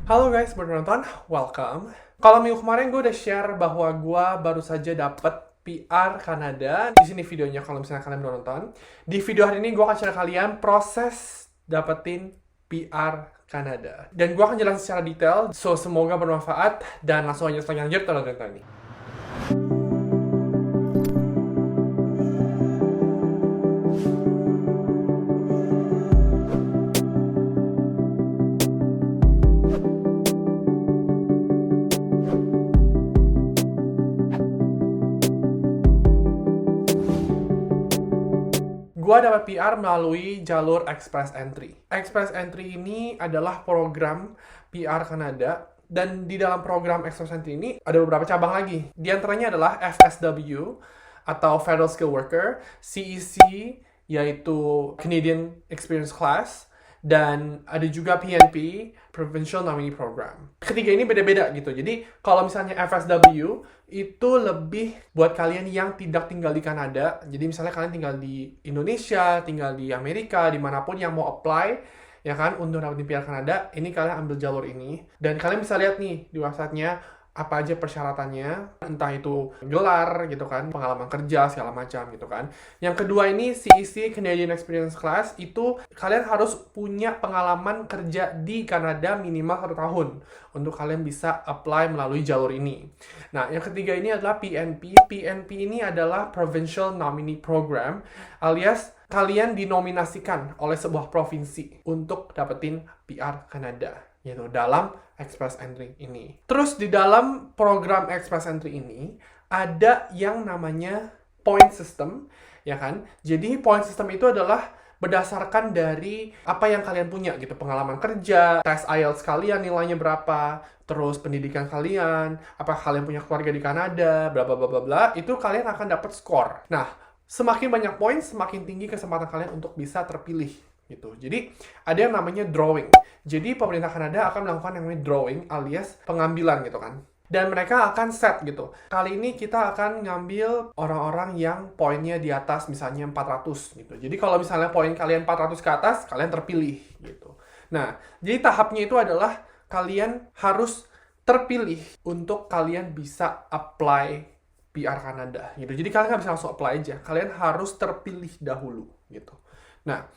Halo guys, baru nonton, welcome. Kalau minggu kemarin gue udah share bahwa gue baru saja dapet PR Kanada. Di sini videonya kalau misalnya kalian belum nonton. Di video hari ini gue akan share kalian proses dapetin PR Kanada. Dan gue akan jelasin secara detail, so semoga bermanfaat. Dan langsung aja setelah lanjut, tonton ini. Gua dapat PR melalui jalur Express Entry. Express Entry ini adalah program PR Kanada, dan di dalam program Express Entry ini ada beberapa cabang lagi. Di antaranya adalah FSW atau Federal Skill Worker, CEC yaitu Canadian Experience Class, dan ada juga PNP, Provincial Nominee Program. Ketiga ini beda-beda gitu. Jadi kalau misalnya FSW itu lebih buat kalian yang tidak tinggal di Kanada. Jadi misalnya kalian tinggal di Indonesia, tinggal di Amerika, dimanapun yang mau apply, ya kan, untuk dapetin PR Kanada, ini kalian ambil jalur ini. Dan kalian bisa lihat nih di websitenya apa aja persyaratannya, entah itu gelar gitu kan, pengalaman kerja segala macam gitu kan. Yang kedua ini CEC, Canadian Experience Class, itu kalian harus punya pengalaman kerja di Kanada minimal 1 tahun untuk kalian bisa apply melalui jalur ini. Nah, yang ketiga ini adalah PNP. PNP ini adalah Provincial Nominee Program, alias kalian dinominasikan oleh sebuah provinsi untuk dapetin PR Kanada, yaitu dalam Express Entry ini. Terus di dalam program Express Entry ini ada yang namanya point system, ya kan? Jadi point system itu adalah berdasarkan dari apa yang kalian punya gitu, pengalaman kerja, tes IELTS kalian nilainya berapa, terus pendidikan kalian, apakah kalian punya keluarga di Kanada, bla bla bla bla bla, itu kalian akan dapat skor. Nah, semakin banyak poin, semakin tinggi kesempatan kalian untuk bisa terpilih gitu. Jadi ada yang namanya drawing. Jadi pemerintah Kanada akan melakukan yang namanya drawing alias pengambilan gitu kan. Dan mereka akan set gitu. Kali ini kita akan ngambil orang-orang yang poinnya di atas misalnya 400 gitu. Jadi kalau misalnya poin kalian 400 ke atas, kalian terpilih gitu. Nah, jadi tahapnya itu adalah kalian harus terpilih untuk kalian bisa apply PR Kanada gitu. Jadi kalian nggak bisa langsung apply aja. Kalian harus terpilih dahulu gitu. Nah,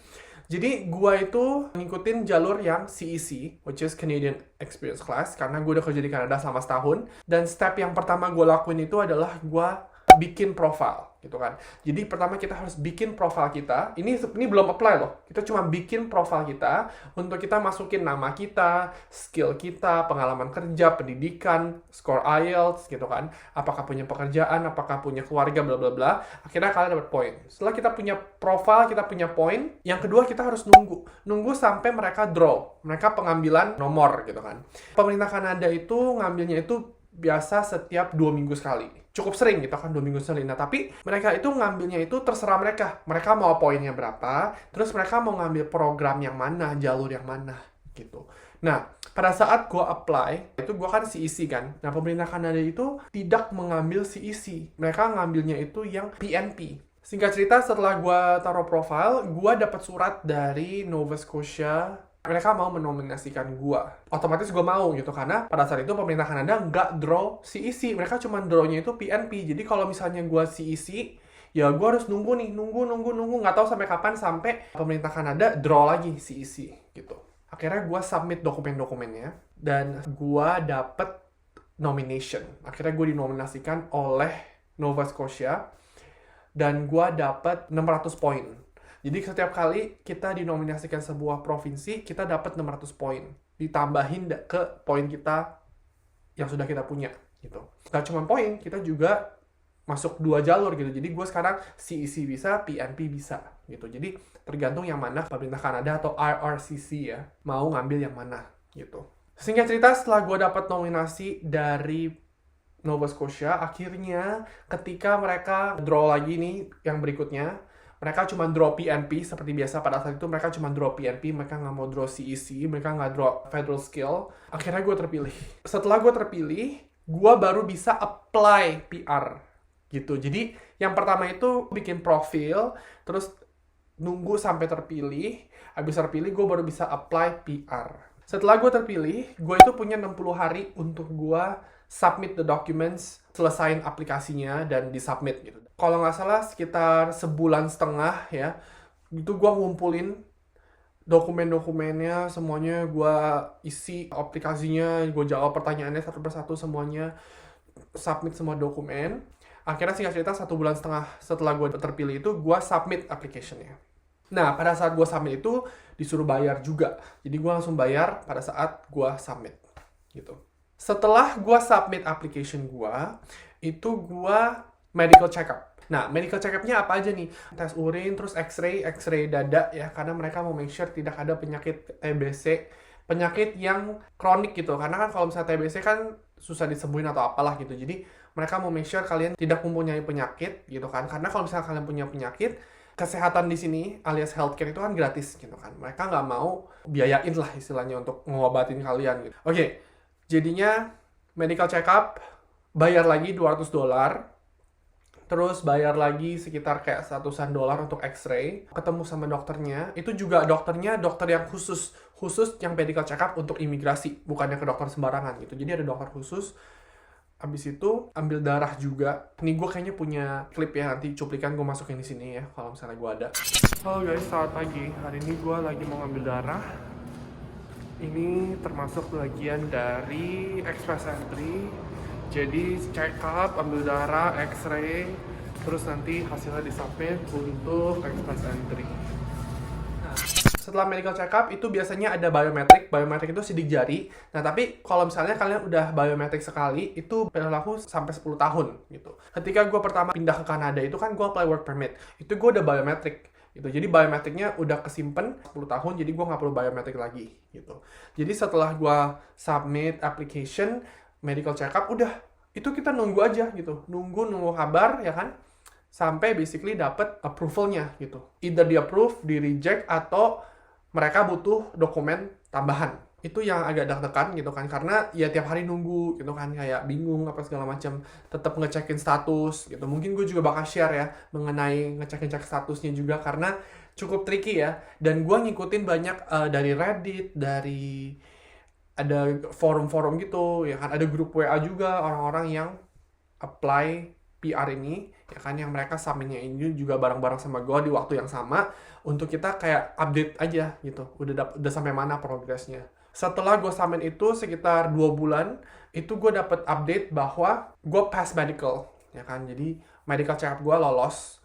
jadi gua itu ngikutin jalur yang CEC, which is Canadian Experience Class, karena gue udah kerja di Kanada selama setahun. Dan step yang pertama gue lakuin itu adalah gua bikin profile gitu kan. Jadi pertama kita harus bikin profile kita. Ini belum apply loh. Kita cuma bikin profile kita untuk kita masukin nama kita, skill kita, pengalaman kerja, pendidikan, skor IELTS gitu kan. Apakah punya pekerjaan, apakah punya keluarga, bla bla bla. Akhirnya kalian dapat poin. Setelah kita punya profile, kita punya poin. Yang kedua kita harus nunggu sampai mereka draw. Mereka pengambilan nomor gitu kan. Pemerintah Kanada itu ngambilnya itu biasa setiap 2 minggu sekali. Cukup sering gitu kan, 2 minggu sekali. Nah, tapi mereka itu ngambilnya itu terserah mereka. Mereka mau poinnya berapa, terus mereka mau ngambil program yang mana, jalur yang mana gitu. Nah, pada saat gue apply, itu gue kan CEC kan. Nah, pemerintah Kanada itu tidak mengambil CEC. Mereka ngambilnya itu yang PNP. Singkat cerita, setelah gue taruh profile, gue dapat surat dari Nova Scotia. Mereka mau menominasikan gue. Otomatis gue mau gitu, karena pada saat itu pemerintah Kanada nggak draw CEC. Mereka cuma drawnya itu PNP. Jadi kalau misalnya gue CEC, ya gue harus nunggu nih, nunggu, nggak tahu sampai kapan sampai pemerintah Kanada draw lagi CEC gitu. Akhirnya gue submit dokumen-dokumennya, dan gue dapet nomination. Akhirnya gue dinominasikan oleh Nova Scotia, dan gue dapet 600 poin. Jadi setiap kali kita dinominasikan sebuah provinsi, kita dapat 600 poin. Ditambahin ke poin kita yang sudah kita punya gitu. Gak cuma poin, kita juga masuk 2 jalur gitu. Jadi gue sekarang CEC bisa, PNP bisa gitu. Jadi tergantung yang mana pemerintah Kanada atau IRCC ya mau ngambil yang mana gitu. Singkat cerita, setelah gue dapat nominasi dari Nova Scotia, akhirnya ketika mereka draw lagi nih yang berikutnya, mereka cuma draw PNP seperti biasa. Pada saat itu mereka cuma draw PNP, mereka nggak mau draw CEC, mereka nggak draw Federal Skill. Akhirnya gue terpilih. Setelah gue terpilih, gue baru bisa apply PR gitu. Jadi yang pertama itu bikin profil, terus nunggu sampai terpilih. Habis terpilih gue baru bisa apply PR. Setelah gue terpilih, gue itu punya 60 hari untuk gue submit the documents, selesain aplikasinya, dan disubmit gitu. Kalau nggak salah sekitar sebulan setengah ya, itu gue ngumpulin dokumen-dokumennya, semuanya gue isi aplikasinya, gue jawab pertanyaannya satu persatu semuanya, submit semua dokumen. Akhirnya singkat cerita 1 bulan setengah setelah gue terpilih itu, gue submit application-nya. Nah, pada saat gue submit itu disuruh bayar juga. Jadi gue langsung bayar pada saat gue submit gitu. Setelah gue submit application gue, itu gue medical check-up. Nah, medical check-up-nya apa aja nih? Tes urin, terus x-ray dada ya, karena mereka mau make sure tidak ada penyakit TBC, penyakit yang kronik gitu. Karena kan kalau misalnya TBC kan susah disembuhin atau apalah gitu. Jadi mereka mau make sure kalian tidak mempunyai penyakit gitu kan. Karena kalau misalnya kalian punya penyakit, kesehatan di sini alias healthcare itu kan gratis gitu kan. Mereka nggak mau biayain lah istilahnya untuk ngobatin kalian gitu. Oke, jadinya medical check-up bayar lagi $200. Terus bayar lagi sekitar kayak $100 untuk x-ray. Ketemu sama dokternya, itu juga dokternya dokter yang khusus yang medical check-up untuk imigrasi, bukannya ke dokter sembarangan gitu. Jadi ada dokter khusus. Abis itu ambil darah juga. Nih gue kayaknya punya klip ya, nanti cuplikan gue masukin di sini ya kalau misalnya gue ada. Halo guys, selamat pagi. Hari ini gue lagi mau ngambil darah. Ini termasuk bagian dari express entry. Jadi check up, ambil darah, x-ray, terus nanti hasilnya disubmit untuk express entry. Setelah medical check-up itu biasanya ada biometrik. Biometrik itu sidik jari. Nah, tapi kalau misalnya kalian udah biometrik sekali, itu berlaku sampai 10 tahun gitu. Ketika gue pertama pindah ke Kanada itu kan gue apply work permit. Itu gue udah biometrik gitu. Jadi biometriknya udah kesimpan 10 tahun, jadi gue nggak perlu biometrik lagi gitu. Jadi setelah gue submit application, medical check-up, udah itu kita nunggu aja gitu. Nunggu kabar ya kan. Sampai basically dapet approval-nya gitu. Either di approve, di reject, atau mereka butuh dokumen tambahan. Itu yang agak deg-degan gitu kan, karena ya tiap hari nunggu gitu kan, kayak bingung apa segala macam, tetap ngecekin status gitu. Mungkin gue juga bakal share ya mengenai ngecekin statusnya juga, karena cukup tricky ya. Dan gue ngikutin banyak dari Reddit, dari ada forum-forum gitu ya kan, ada grup WA juga orang-orang yang apply PR ini ya kan, yang mereka submitnya ini juga bareng-bareng sama gue di waktu yang sama, untuk kita kayak update aja gitu, udah sampai mana progresnya. Setelah gue submit itu sekitar 2 bulan, itu gue dapet update bahwa gue pass medical ya kan, jadi medical check up gue lolos,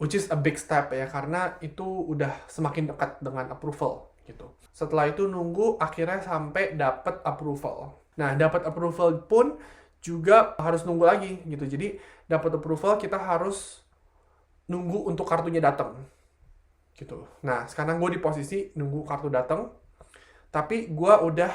which is a big step ya, karena itu udah semakin dekat dengan approval gitu. Setelah itu nunggu akhirnya sampai dapet approval. Nah, dapet approval pun juga harus nunggu lagi gitu. Jadi dapat approval kita harus nunggu untuk kartunya datang gitu. Nah, sekarang gue di posisi nunggu kartu datang, tapi gue udah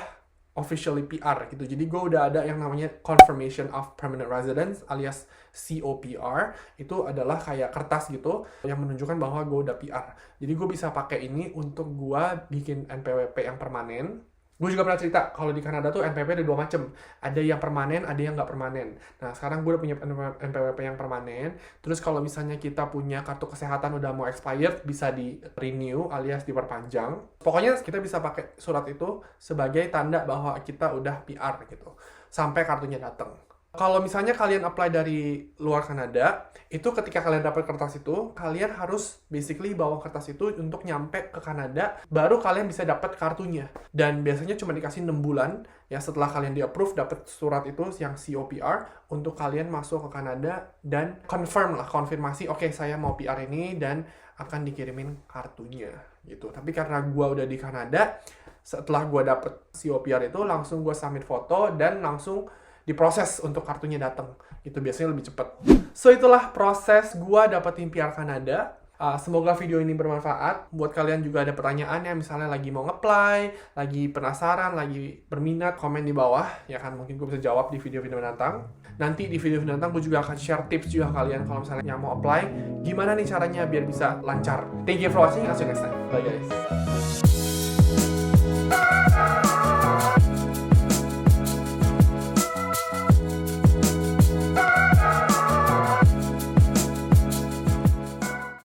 officially PR gitu. Jadi gue udah ada yang namanya Confirmation of Permanent Residence alias COPR. Itu adalah kayak kertas gitu yang menunjukkan bahwa gue udah PR. Jadi gue bisa pakai ini untuk gue bikin NPWP yang permanen. Gue juga pernah cerita, kalau di Kanada tuh NPWP ada 2 macam. Ada yang permanen, ada yang nggak permanen. Nah, sekarang gue udah punya NPWP yang permanen. Terus kalau misalnya kita punya kartu kesehatan udah mau expired, bisa di-renew alias diperpanjang. Pokoknya kita bisa pakai surat itu sebagai tanda bahwa kita udah PR gitu. Sampai kartunya datang. Kalau misalnya kalian apply dari luar Kanada, itu ketika kalian dapat kertas itu, kalian harus basically bawa kertas itu untuk nyampe ke Kanada, baru kalian bisa dapat kartunya. Dan biasanya cuma dikasih 6 bulan, ya setelah kalian di-approve, dapat surat itu yang COPR, untuk kalian masuk ke Kanada, dan konfirmasi, oke, saya mau PR ini, dan akan dikirimin kartunya, gitu. Tapi karena gue udah di Kanada, setelah gue dapet COPR itu, langsung gue submit foto, dan langsung diproses untuk kartunya datang. Itu biasanya lebih cepat. So, itulah proses gua dapetin PR Kanada. Semoga video ini bermanfaat. Buat kalian juga ada pertanyaan ya, misalnya lagi mau nge-apply, lagi penasaran, lagi berminat, komen di bawah. Ya kan, mungkin gue bisa jawab di video-video mendatang. Nanti di video-video mendatang gue juga akan share tips juga kalian kalau misalnya yang mau apply, gimana nih caranya biar bisa lancar. Thank you for watching, I'll see you next time. Bye guys.